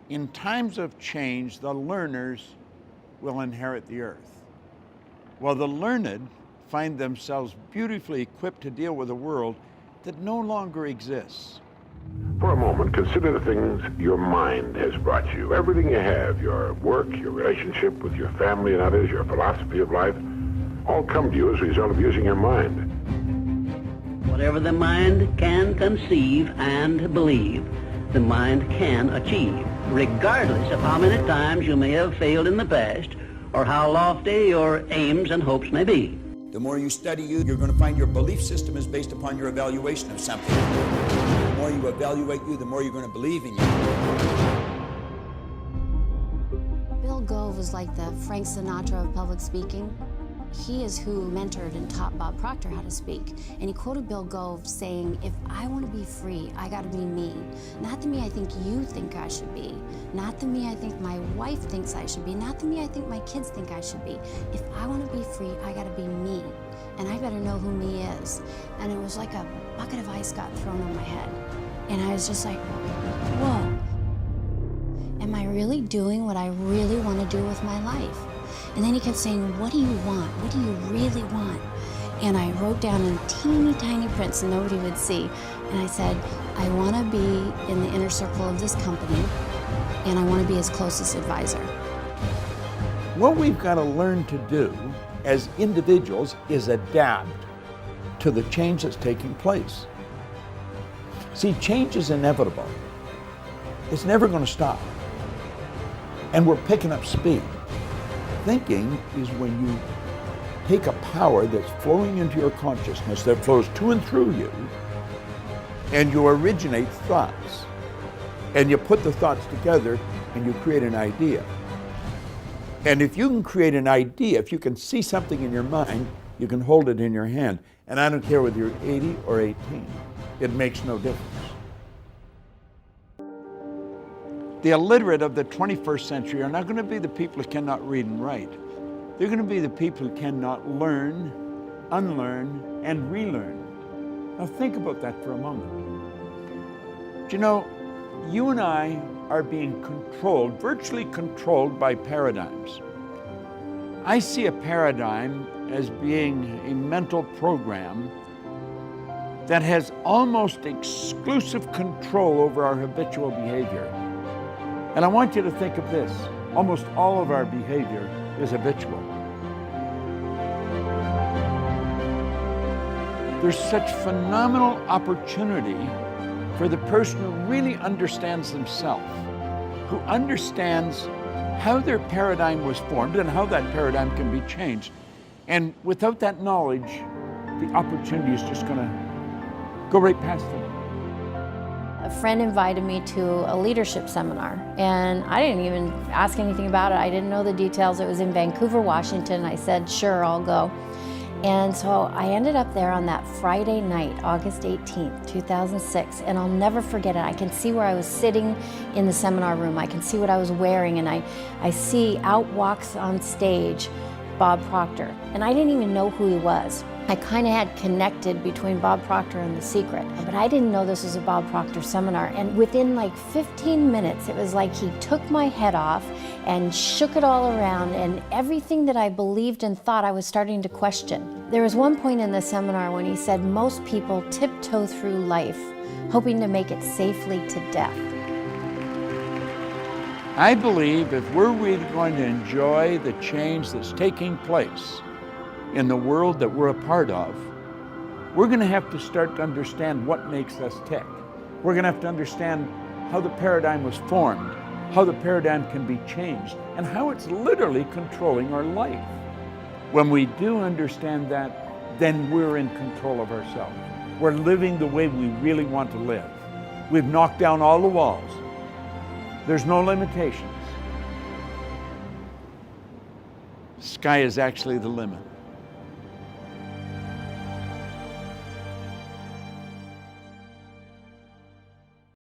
In times of change, the learners will inherit the earth, while the learned find themselves beautifully equipped to deal with a world that no longer exists. For a moment, consider the things your mind has brought you. Everything you have, your work, your relationship with your family and others, your philosophy of life, all come to you as a result of using your mind. Whatever the mind can conceive and believe, the mind can achieve, regardless of how many times you may have failed in the past or how lofty your aims and hopes may be. The more you study you're going to find your belief system is based upon your evaluation of something. The more you evaluate you, the more you're going to believe in you. Bill Gove was like the Frank Sinatra of public speaking. He is who mentored and taught Bob Proctor how to speak. And he quoted Bill Gove saying, if I want to be free, I got to be me. Not the me I think you think I should be. Not the me I think my wife thinks I should be. Not the me I think my kids think I should be. If I want to be free, I got to be me. And I better know who me is. And it was like a bucket of ice got thrown on my head. And I was just like, whoa. Am I really doing what I really want to do with my life? And then he kept saying, what do you want? What do you really want? And I wrote down in teeny tiny print so nobody would see. And I said, I want to be in the inner circle of this company, and I want to be his closest advisor. What we've got to learn to do as individuals is adapt to the change that's taking place. See, change is inevitable. It's never going to stop. And we're picking up speed. Thinking is when you take a power that's flowing into your consciousness, that flows to and through you, and you originate thoughts. And you put the thoughts together and you create an idea. And if you can create an idea, if you can see something in your mind, you can hold it in your hand. And I don't care whether you're 80 or 18. It makes no difference. The illiterate of the 21st century are not going to be the people who cannot read and write. They're going to be the people who cannot learn, unlearn, and relearn. Now think about that for a moment. Do you know, you and I are being controlled, virtually controlled by paradigms. I see a paradigm as being a mental program that has almost exclusive control over our habitual behavior. And I want you to think of this. Almost all of our behavior is habitual. There's such phenomenal opportunity for the person who really understands themselves, who understands how their paradigm was formed and how that paradigm can be changed. And without that knowledge, the opportunity is just going to go right past them. A friend invited me to a leadership seminar, and I didn't even ask anything about it. I didn't know the details. It was in Vancouver, Washington. I said, sure, I'll go. And so I ended up there on that Friday night, August 18th, 2006, and I'll never forget it. I can see where I was sitting in the seminar room. I can see what I was wearing, and I see out walks on stage Bob Proctor, and I didn't even know who he was. I kind of had connected between Bob Proctor and The Secret, but I didn't know this was a Bob Proctor seminar. And within like 15 minutes, it was like he took my head off and shook it all around, and everything that I believed and thought I was starting to question. There was one point in the seminar when he said most people tiptoe through life, hoping to make it safely to death. I believe if we're really going to enjoy the change that's taking place in the world that we're a part of, we're going to have to start to understand what makes us tick. We're going to have to understand how the paradigm was formed, how the paradigm can be changed, and how it's literally controlling our life. When we do understand that, then we're in control of ourselves. We're living the way we really want to live. We've knocked down all the walls. There's no limitations. Sky is actually the limit.